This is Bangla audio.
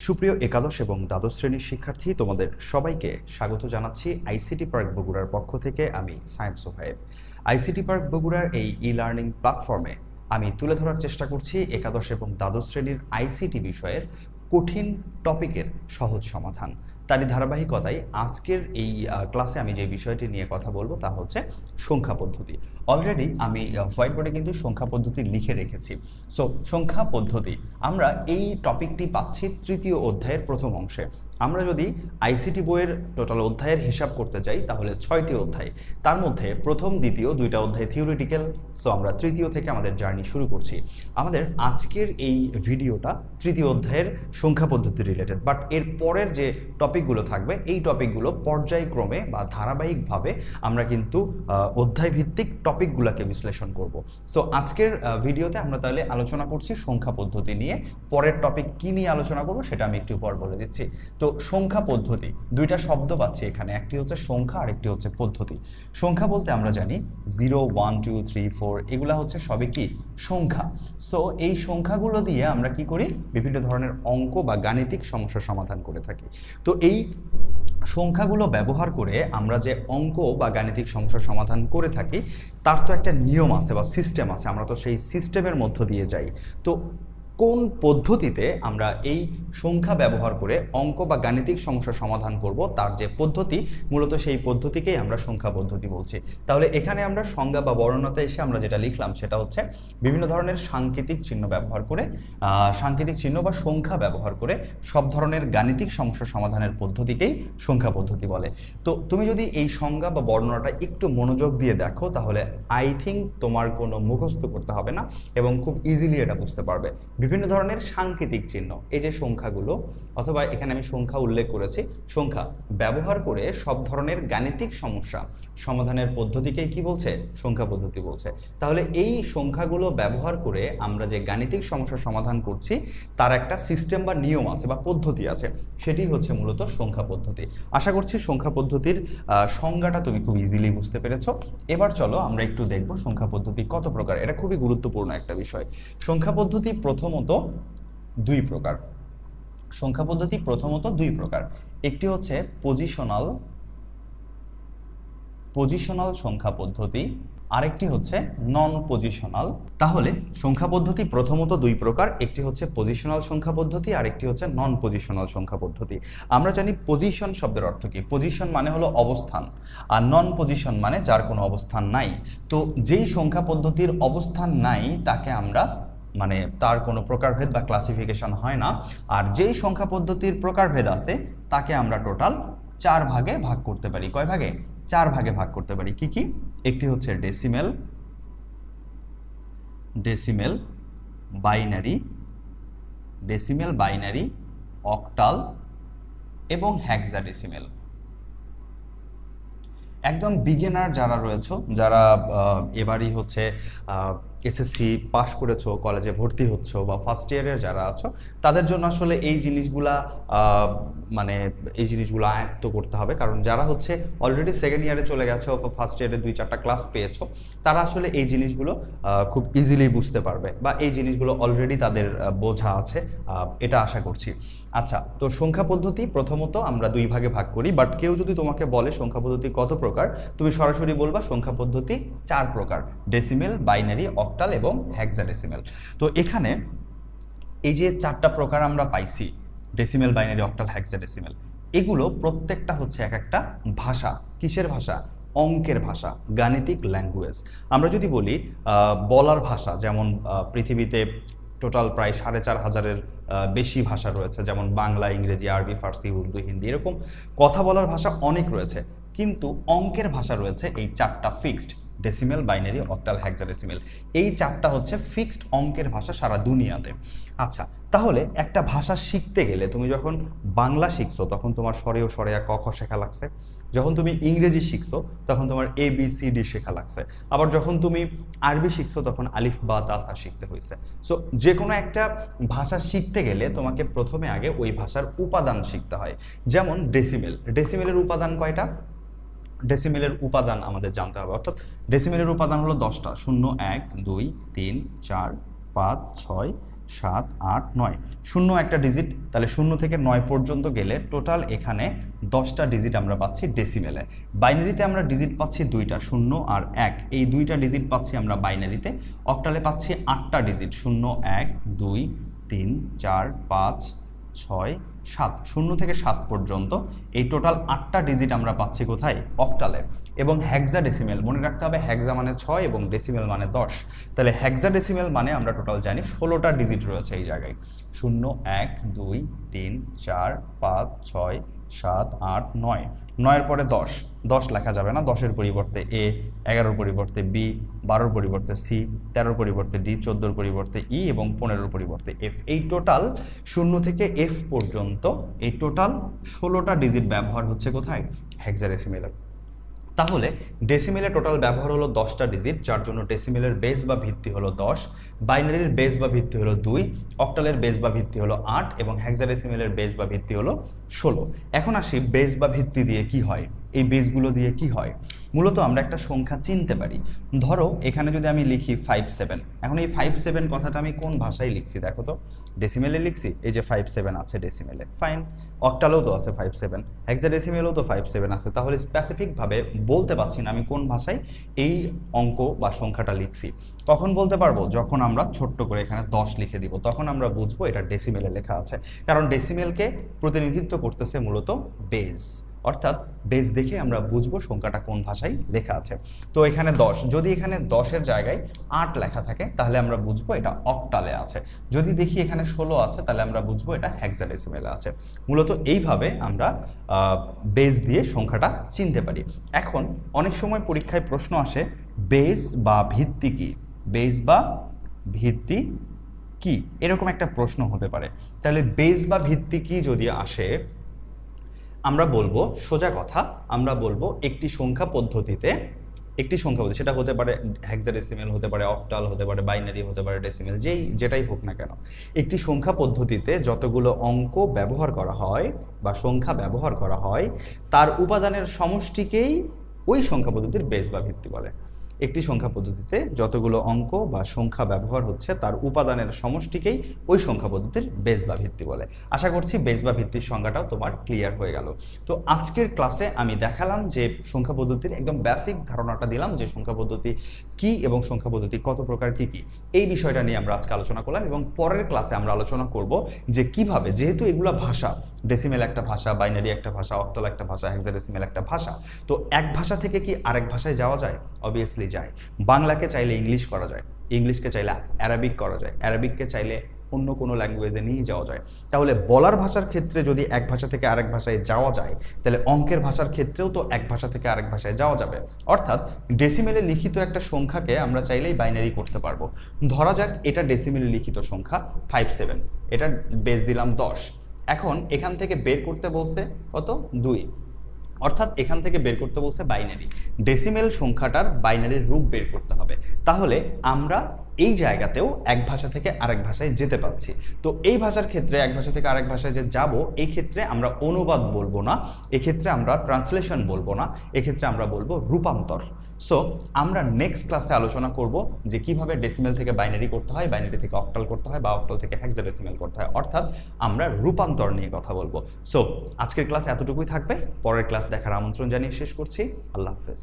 সুপ্রিয় একাদশ এবং দ্বাদশ শ্রেণীর শিক্ষার্থী, তোমাদের সবাইকে স্বাগত জানাচ্ছি আইসিটি পার্ক বগুড়ার পক্ষ থেকে। আমি সায়েম সোহাইব। আইসিটি পার্ক বগুড়ার এই লার্নিং প্ল্যাটফর্মে আমি তুলে ধরার চেষ্টা করছি একাদশ এবং দ্বাদশ শ্রেণীর আইসিটি বিষয়ের কঠিন টপিকের সহজ সমাধান। তারই ধারাবাহিকতায় আজকের এই ক্লাসে আমি যে বিষয়টি নিয়ে কথা বলবো তা হচ্ছে সংখ্যা পদ্ধতি। অলরেডি আমি হোয়াইট বোর্ডে কিন্তু সংখ্যা পদ্ধতি লিখে রেখেছি। সো সংখ্যা পদ্ধতি আমরা এই টপিকটি পাচ্ছি তৃতীয় অধ্যায়ের প্রথম অংশে। আমরা যদি আইসিটি বইয়ের টোটাল অধ্যায়ের হিসাব করতে যাই তাহলে 6টি অধ্যায়, তার মধ্যে প্রথম দ্বিতীয় দুইটা অধ্যায় থিওরিটিক্যাল। সো আমরা তৃতীয় থেকে আমাদের জার্নি শুরু করছি। আমাদের আজকের এই ভিডিওটা তৃতীয় অধ্যায়ের সংখ্যা পদ্ধতি রিলেটেড, বাট এর পরের যে টপিকগুলো থাকবে এই টপিকগুলো পর্যায়ক্রমে বা ধারাবাহিকভাবে আমরা কিন্তু অধ্যায় ভিত্তিক টপিকগুলোকে বিশ্লেষণ করব। সো আজকের ভিডিওতে আমরা তাহলে আলোচনা করছি সংখ্যা পদ্ধতি নিয়ে। পরের টপিক কি নিয়ে আলোচনা করব সেটা আমি একটু পর বলে দিচ্ছি। তো সংখ্যা পদ্ধতি, দুইটা শব্দ পাচ্ছি এখানে, একটি হচ্ছে সংখ্যা আর একটি হচ্ছে পদ্ধতি। সংখ্যা বলতে আমরা জানি 0, 1, 2, 3, 4 এগুলা হচ্ছে সবই কি সংখ্যা। সো এই সংখ্যাগুলো দিয়ে আমরা কি করি, বিভিন্ন ধরনের অঙ্ক বা গাণিতিক সমস্যা সমাধান করে থাকি। তো এই সংখ্যাগুলো ব্যবহার করে আমরা যে অঙ্ক বা গাণিতিক সমস্যা সমাধান করে থাকি তার তো একটা নিয়ম আছে বা সিস্টেম আছে, আমরা তো সেই সিস্টেমের মধ্য দিয়ে যাই। তো কোন পদ্ধতিতে আমরা এই সংখ্যা ব্যবহার করে অঙ্ক বা গাণিতিক সমস্যা সমাধান করব, তার যে পদ্ধতি, মূলত সেই পদ্ধতিকেই আমরা সংখ্যা পদ্ধতি বলছি। তাহলে এখানে আমরা সংজ্ঞা বা বর্ণনাতে এসে আমরা যেটা লিখলাম সেটা হচ্ছে বিভিন্ন ধরনের সাংকেতিক চিহ্ন ব্যবহার করে, সাংকেতিক চিহ্ন বা সংখ্যা ব্যবহার করে সব ধরনের গাণিতিক সমস্যা সমাধানের পদ্ধতিকেই সংখ্যা পদ্ধতি বলে। তো তুমি যদি এই সংজ্ঞা বা বর্ণনাটা একটু মনোযোগ দিয়ে দেখো তাহলে আই থিঙ্ক তোমার কোনো মুখস্থ করতে হবে না এবং খুব ইজিলি এটা বুঝতে পারবে। বিভিন্ন ধরনের সাংকেতিক চিহ্ন, এই যে সংখ্যাগুলো, অথবা এখানে আমি সংখ্যা উল্লেখ করেছি, সংখ্যা ব্যবহার করে সব ধরনের গাণিতিক সমস্যা সমাধানের পদ্ধতিকেই কি বলছে, সংখ্যা পদ্ধতি বলছে। তাহলে এই সংখ্যাগুলো ব্যবহার করে আমরা যে গাণিতিক সমস্যা সমাধান করছি তার একটা সিস্টেম বা নিয়ম আছে বা পদ্ধতি আছে, সেটি হচ্ছে মূলত সংখ্যা পদ্ধতি। আশা করছি সংখ্যা পদ্ধতির সংজ্ঞাটা তুমি খুব ইজিলি বুঝতে পেরেছো। এবার চলো আমরা একটু দেখবো সংখ্যা পদ্ধতি কত প্রকার। এটা খুবই গুরুত্বপূর্ণ একটা বিষয়। সংখ্যা পদ্ধতি প্রথমত দুই প্রকার। সংখ্যা পদ্ধতি প্রথমত দুই প্রকার। একটি হচ্ছে পজিশনাল সংখ্যা পদ্ধতি, আরেকটি হচ্ছে নন পজিশনাল। তাহলে সংখ্যা পদ্ধতি প্রথমত দুই প্রকার, একটি হচ্ছে পজিশনাল সংখ্যা পদ্ধতি আর একটি হচ্ছে নন পজিশনাল সংখ্যা পদ্ধতি। আমরা জানি পজিশন শব্দের অর্থ কি, পজিশন মানে হলো অবস্থান, আর নন পজিশন মানে যার কোনো অবস্থান নাই। তো যেই সংখ্যা পদ্ধতির অবস্থান নাই তাকে আমরা, মানে তার কোনো প্রকারভেদ বা ক্লাসিফিকেশন হয় না। আর যেই সংখ্যা পদ্ধতির প্রকারভেদ আছে তাকে আমরা টোটাল 4 ভাগে ভাগ করতে পারি। কয় ভাগে? 4 ভাগে ভাগ করতে পারি। কি কি? একটি হচ্ছে ডেসিমেল, বাইনারি, অক্টাল এবং হেক্সাডেসিমেল। একদম বিগিনার যারা রয়েছে, যারা এবারই হচ্ছে এসএসসি পাশ করেছো, কলেজে ভর্তি হচ্ছ বা ফার্স্ট ইয়ারের যারা আছো, তাদের জন্য আসলে এই জিনিসগুলা আয়ত্ত করতে হবে। কারণ যারা হচ্ছে অলরেডি সেকেন্ড ইয়ারে চলে গেছে বা ফার্স্ট ইয়ারে 2-4টা ক্লাস পেয়েছো, তারা আসলে এই জিনিসগুলো খুব ইজিলি বুঝতে পারবে বা এই জিনিসগুলো অলরেডি তাদের বোঝা আছে, এটা আশা করছি। আচ্ছা, তো সংখ্যা পদ্ধতি প্রথমত আমরা দুই ভাগে ভাগ করি, বাট কেউ যদি তোমাকে বলে সংখ্যা পদ্ধতি কত প্রকার, তুমি সরাসরি বলবা সংখ্যা পদ্ধতি 4 প্রকার: ডেসিমেল, বাইনারি, অক্টাল এবং হেক্সাডেসিমেল। তো এখানে এই যে 4টা প্রকার আমরা পাইছি, ডেসিমেল, বাইনারি, অক্টাল, হেক্সাডেসিমেল, এগুলো প্রত্যেকটা হচ্ছে এক একটা ভাষা। কিসের ভাষা? অঙ্কের ভাষা, গাণিতিক ল্যাঙ্গুয়েজ। আমরা যদি বলি বলার ভাষা, যেমন পৃথিবীতে টোটাল প্রায় 4500-এর বেশি ভাষা রয়েছে, যেমন বাংলা, ইংরেজি, আরবি, ফার্সি, উর্দু, হিন্দি, এরকম কথা বলার ভাষা অনেক রয়েছে। কিন্তু অঙ্কের ভাষা রয়েছে এই 4টা fixed: decimal, binary, octal, hexadecimal. এই 4টা হচ্ছে ফিক্সড অঙ্কের ভাষা সারা দুনিয়াতে। আচ্ছা, তাহলে একটা ভাষা শিখতে গেলে তুমি যখন বাংলা শিখছো তখন তোমার সরেও সরেয়া ক খ শেখা লাগছে, যখন তুমি ইংরেজি শিখছো তখন তোমার ABCD শেখা লাগছে, আবার যখন তুমি আরবি শিখছো তখন আলিফ বা তা সা শিখতে হয়েছে। সো যে কোনো একটা ভাষা শিখতে গেলে তোমাকে প্রথমে আগে ওই ভাষার উপাদান শিখতে হয়। যেমন ডেসিমেলের উপাদান কয়টা? ডেসিমেলের উপাদান আমাদের জানতে হবে, অর্থাৎ ডেসিমেলের উপাদান হলো 10টা: 0, 1, 2, 3, 4, 5, 6, 7, 8, 9, শূন্য একটা ডিজিট, তাহলে 0 থেকে 9 পর্যন্ত গেলে টোটাল এখানে 10টা ডিজিট আমরা পাচ্ছি ডেসিমেলে। বাইনারিতে আমরা ডিজিট পাচ্ছি 2টা, 0 আর 1, এই 2টা ডিজিট পাচ্ছি আমরা বাইনারিতে। অক্টালে পাচ্ছি 8টা ডিজিট, 0, 1, 2, 3, 4, 5, 6, 7, 0 থেকে 7 পর্যন্ত এই টোটাল 8টা ডিজিট আমরা পাচ্ছি কোথায়? অক্টালে। এবং হেক্সাডেসিমেল, মনে রাখতে হবে হেক্সা মানে 6 এবং ডেসিমেল মানে 10, তাহলে হেক্সাডেসিমেল মানে আমরা টোটাল জানি 16টা ডিজিট রয়েছে এই জায়গায়। 0, 1, 2, 3, 4, 5, 6, 7, 8, 9, 9-এর পরে 10, 10 লেখা যাবে না, 10-এর পরিবর্তে এ, 11-র পরিবর্তে বি, 12-র পরিবর্তে সি, 13-র পরিবর্তে ডি, 14-র পরিবর্তে ই এবং 15-র পরিবর্তে এফ। এই টোটাল 0 থেকে এফ পর্যন্ত এই টোটাল 16টা ডিজিট ব্যবহার হচ্ছে কোথায়? হেক্সাডেসিমেলে। তাহলে ডেসিমেলের টোটাল ব্যবহার হলো 10টা ডিজিট, যার জন্য ডেসিমেলের বেস বা ভিত্তি হলো 10, বাইনারির বেস বা ভিত্তি হলো 2, অক্টালের বেস বা ভিত্তি হলো 8 এবং হেক্সাডেসিমেলের বেস বা ভিত্তি হলো 16। এখন আসি বেস বা ভিত্তি দিয়ে কি হয়, এই বেসগুলো দিয়ে কি হয়। মূলত আমরা একটা সংখ্যা চিনতে পারি। ধরো এখানে যদি আমি লিখি 57, এখন এই 57 কথাটা আমি কোন ভাষায় লিখছি দেখো তো? ডেসিমেলে লিখছি, এই যে 57 আছে ডেসিমেলে, ফাইন। অক্টালেও তো আছে 57, হেক্সাডেসিমেলেও তো 57 আছে, তাহলে স্পেসিফিকভাবে বলতে পারছি না আমি কোন ভাষায় এই অঙ্ক বা সংখ্যাটা লিখছি। কখন বলতে পারবো? যখন আমরা ছোট্ট করে এখানে 10 লিখে দিব, তখন আমরা বুঝবো এটা ডেসিমেলে লেখা আছে, কারণ ডেসিমেলকে প্রতিনিধিত্ব করতেছে মূলত বেস, অর্থাৎ বেস দেখে আমরা বুঝবো সংখ্যাটা কোন ভাষায় লেখা আছে। তো এখানে 10, যদি এখানে 10-এর জায়গায় 8 লেখা থাকে তাহলে আমরা বুঝবো এটা অক্টালে আছে। যদি দেখি এখানে 16 আছে তাহলে আমরা বুঝবো এটা হেক্সাডেসিমেলে আছে। মূলত এইভাবে আমরা বেস দিয়ে সংখ্যাটা চিনতে পারি। এখন অনেক সময় পরীক্ষায় প্রশ্ন আসে বেস বা ভিত্তি কি, বেস বা ভিত্তি কি, এরকম একটা প্রশ্ন হতে পারে। তাহলে বেস বা ভিত্তি কি যদি আসে, আমরা বলবো সোজা কথা, আমরা বলবো একটি সংখ্যা পদ্ধতিতে, সেটা হতে পারে হেক্সাডেসিমেল, হতে পারে অক্টাল, হতে পারে বাইনারি, হতে পারে ডেসিমেল, যেটাই হোক না কেন, একটি সংখ্যা পদ্ধতিতে যতগুলো অঙ্ক ব্যবহার করা হয় বা সংখ্যা ব্যবহার করা হয় তার উপাদানের সমষ্টিকেই ওই সংখ্যা পদ্ধতির বেস বা ভিত্তি বলে। একটি সংখ্যা পদ্ধতিতে যতগুলো অঙ্ক বা সংখ্যা ব্যবহার হচ্ছে তার উপাদানের সমষ্টিকেই ওই সংখ্যা পদ্ধতির বেস বা ভিত্তি বলে। আশা করছি বেস বা ভিত্তির সংজ্ঞাটাও তোমার ক্লিয়ার হয়ে গেল। তো আজকের ক্লাসে আমি দেখালাম যে সংখ্যা পদ্ধতির একদম বেসিক ধারণাটা দিলাম যে সংখ্যা পদ্ধতি কি এবং সংখ্যা পদ্ধতি কত প্রকার কি কি, এই বিষয়টা নিয়ে আমরা আজকে আলোচনা করলাম। এবং পরের ক্লাসে আমরা আলোচনা করব যে কিভাবে, যেহেতু এগুলা ভাষা, ডেসিমেল একটা ভাষা, বাইনারি একটা ভাষা, অক্টাল একটা ভাষা, হেক্সাডেসিমেল একটা ভাষা, তো এক ভাষা থেকে কি আরেক ভাষায় যাওয়া যায়? অবভিয়াসলি যায়। বাংলাকে চাইলে ইংলিশ করা যায়, ইংলিশকে চাইলে অ্যারাবিক করা যায়, অ্যারাবিককে চাইলে অন্য কোনো ল্যাঙ্গুয়েজে নিয়ে যাওয়া যায়। তাহলে বলার ভাষার ক্ষেত্রে যদি এক ভাষা থেকে আরেক ভাষায় যাওয়া যায়, তাহলে অঙ্কের ভাষার ক্ষেত্রেও তো এক ভাষা থেকে আরেক ভাষায় যাওয়া যাবে। অর্থাৎ ডেসিমেলে লিখিত একটা সংখ্যাকে আমরা চাইলেই বাইনারি করতে পারবো। ধরা যাক এটা ডেসিমেলে লিখিত সংখ্যা 57, এটা বেস দিলাম 10। এখন এখান থেকে বের করতে বলছে কত? 2, অর্থাৎ এখান থেকে বের করতে বলছে বাইনারি, ডেসিমেল সংখ্যাটার বাইনারির রূপ বের করতে হবে। তাহলে আমরা এই জায়গাতেও এক ভাষা থেকে আরেক ভাষায় যেতে পারছি। তো এই ভাষার ক্ষেত্রে এক ভাষা থেকে আরেক ভাষায় যে যাব, এই ক্ষেত্রে আমরা অনুবাদ বলবো না, এক্ষেত্রে আমরা ট্রান্সলেশন বলবো না, এক্ষেত্রে আমরা বলবো রূপান্তর। সো আমরা নেক্সট ক্লাসে আলোচনা করব যে কিভাবে ডেসিমেল থেকে বাইনারি করতে হয়, বাইনারি থেকে অক্টাল করতে হয়, বা অক্টাল থেকে হেক্সাডেসিমেল করতে হয়, অর্থাৎ আমরা রূপান্তর নিয়ে কথা বলবো। সো আজকের ক্লাস এতটুকুই থাকবে, পরের ক্লাস দেখার আমন্ত্রণ জানিয়ে শেষ করছি। আল্লাহ হাফেজ।